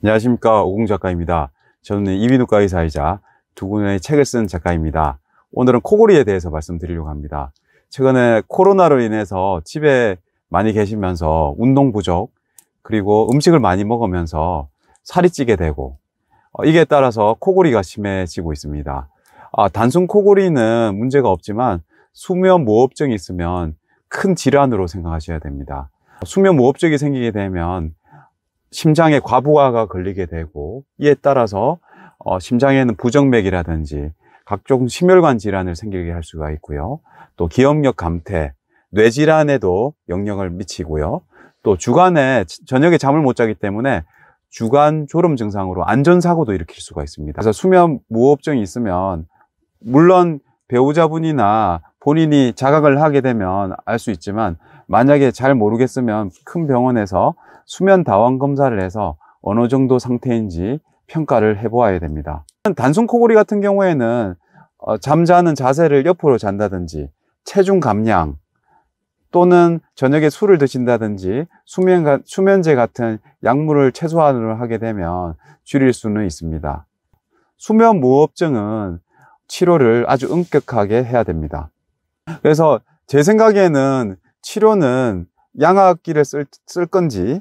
안녕하십니까, 오공 작가입니다. 저는 이비인후과 의사이자 두 권의 책을 쓴 작가입니다. 오늘은 코골이에 대해서 말씀드리려고 합니다. 최근에 코로나로 인해서 집에 많이 계시면서 운동 부족, 그리고 음식을 많이 먹으면서 살이 찌게 되고, 이게 따라서 코골이가 심해지고 있습니다. 단순 코골이는 문제가 없지만 수면 무호흡증이 있으면 큰 질환으로 생각하셔야 됩니다. 수면 무호흡증이 생기게 되면 심장에 과부하가 걸리게 되고, 이에 따라서 심장에는 부정맥이라든지 각종 심혈관 질환을 생기게 할 수가 있고요. 또 기억력 감퇴, 뇌질환에도 영향을 미치고요. 또 주간에 저녁에 잠을 못 자기 때문에 주간 졸음 증상으로 안전사고도 일으킬 수가 있습니다. 그래서 수면 무호흡증이 있으면 물론 배우자분이나 본인이 자각을 하게 되면 알 수 있지만, 만약에 잘 모르겠으면 큰 병원에서 수면 다원 검사를 해서 어느 정도 상태인지 평가를 해보아야 됩니다. 단순 코골이 같은 경우에는 잠자는 자세를 옆으로 잔다든지 체중 감량, 또는 저녁에 술을 드신다든지 수면제 같은 약물을 최소한으로 하게 되면 줄일 수는 있습니다. 수면 무호흡증은 치료를 아주 엄격하게 해야 됩니다. 그래서 제 생각에는 치료는 양압기를 쓸 건지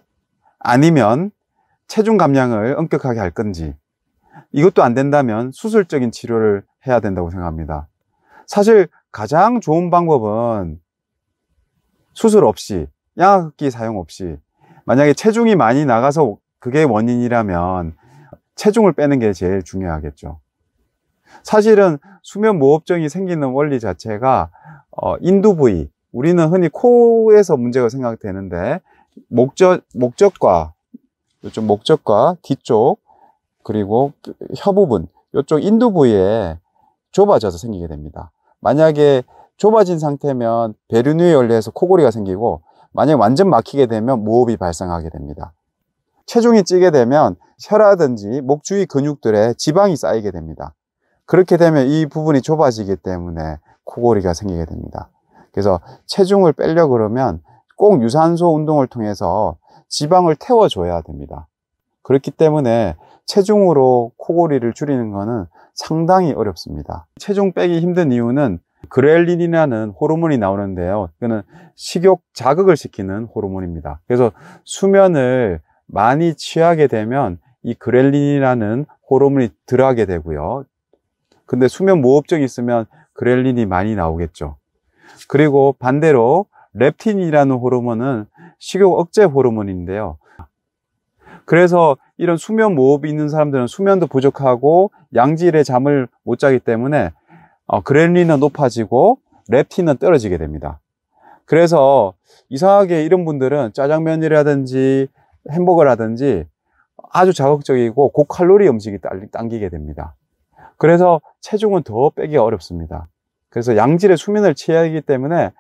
아니면 체중 감량을 엄격하게 할 건지, 이것도 안 된다면 수술적인 치료를 해야 된다고 생각합니다. 사실 가장 좋은 방법은 수술 없이, 양압기 사용 없이, 만약에 체중이 많이 나가서 그게 원인이라면 체중을 빼는 게 제일 중요하겠죠. 사실은 수면 무호흡증이 생기는 원리 자체가 인두 부위, 우리는 흔히 코에서 문제가 생각되는데 목젖과 뒤쪽, 그리고 혀 부분, 이쪽 인두 부위에 좁아져서 생기게 됩니다. 만약에 좁아진 상태면 배륜유에 열려서 코골이가 생기고, 만약에 완전 막히게 되면 무호흡이 발생하게 됩니다. 체중이 찌게 되면 혀라든지 목 주위 근육들에 지방이 쌓이게 됩니다. 그렇게 되면 이 부분이 좁아지기 때문에 코골이가 생기게 됩니다. 그래서 체중을 빼려고 그러면 꼭 유산소 운동을 통해서 지방을 태워줘야 됩니다. 그렇기 때문에 체중으로 코골이를 줄이는 것은 상당히 어렵습니다. 체중 빼기 힘든 이유는 그렐린이라는 호르몬이 나오는데요. 이거는 식욕 자극을 시키는 호르몬입니다. 그래서 수면을 많이 취하게 되면 이 그렐린이라는 호르몬이 덜하게 되고요. 근데 수면 무호흡증이 있으면 그렐린이 많이 나오겠죠. 그리고 반대로 렙틴이라는 호르몬은 식욕 억제 호르몬인데요. 그래서 이런 수면 무호흡이 있는 사람들은 수면도 부족하고 양질의 잠을 못 자기 때문에 그렐린은 높아지고 렙틴은 떨어지게 됩니다. 그래서 이상하게 이런 분들은 짜장면이라든지 햄버거라든지 아주 자극적이고 고칼로리 음식이 당기게 됩니다. 그래서 체중은 더 빼기가 어렵습니다. 그래서 양질의 수면을 취해야 하기 때문에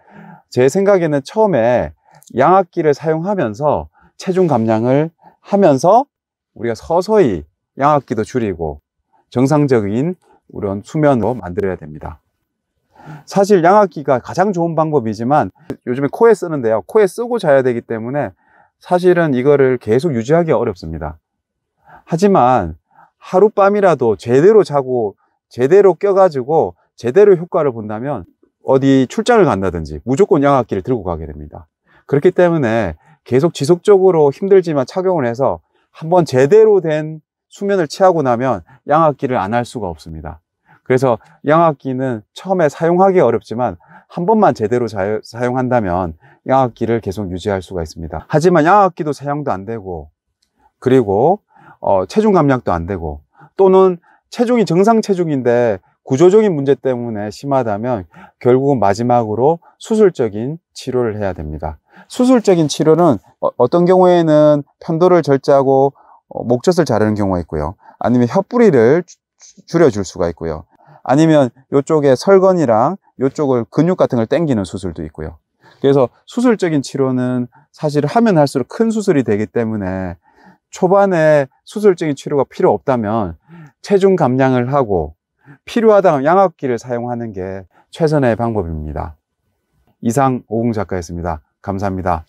제 생각에는 처음에 양압기를 사용하면서 체중 감량을 하면서 우리가 서서히 양압기도 줄이고 정상적인 이런 수면으로 만들어야 됩니다. 사실 양압기가 가장 좋은 방법이지만 요즘에 코에 쓰는데요, 코에 쓰고 자야 되기 때문에 사실은 이거를 계속 유지하기가 어렵습니다. 하지만 하룻밤이라도 제대로 자고 제대로 껴가지고 제대로 효과를 본다면 어디 출장을 간다든지 무조건 양압기를 들고 가게 됩니다. 그렇기 때문에 계속 지속적으로 힘들지만 착용을 해서 한번 제대로 된 수면을 취하고 나면 양압기를 안 할 수가 없습니다. 그래서 양압기는 처음에 사용하기 어렵지만 한 번만 제대로 사용한다면 양압기를 계속 유지할 수가 있습니다. 하지만 양압기도 사용도 안 되고, 그리고 체중 감량도 안 되고, 또는 체중이 정상 체중인데 구조적인 문제 때문에 심하다면 결국은 마지막으로 수술적인 치료를 해야 됩니다. 수술적인 치료는 어떤 경우에는 편도를 절제하고 목젖을 자르는 경우가 있고요. 아니면 혀뿌리를 줄여줄 수가 있고요. 아니면 이쪽에 설건이랑 이쪽을 근육 같은 걸 당기는 수술도 있고요. 그래서 수술적인 치료는 사실 하면 할수록 큰 수술이 되기 때문에 초반에 수술적인 치료가 필요 없다면 체중 감량을 하고 필요하다면 양압기를 사용하는 게 최선의 방법입니다. 이상 오공 작가였습니다. 감사합니다.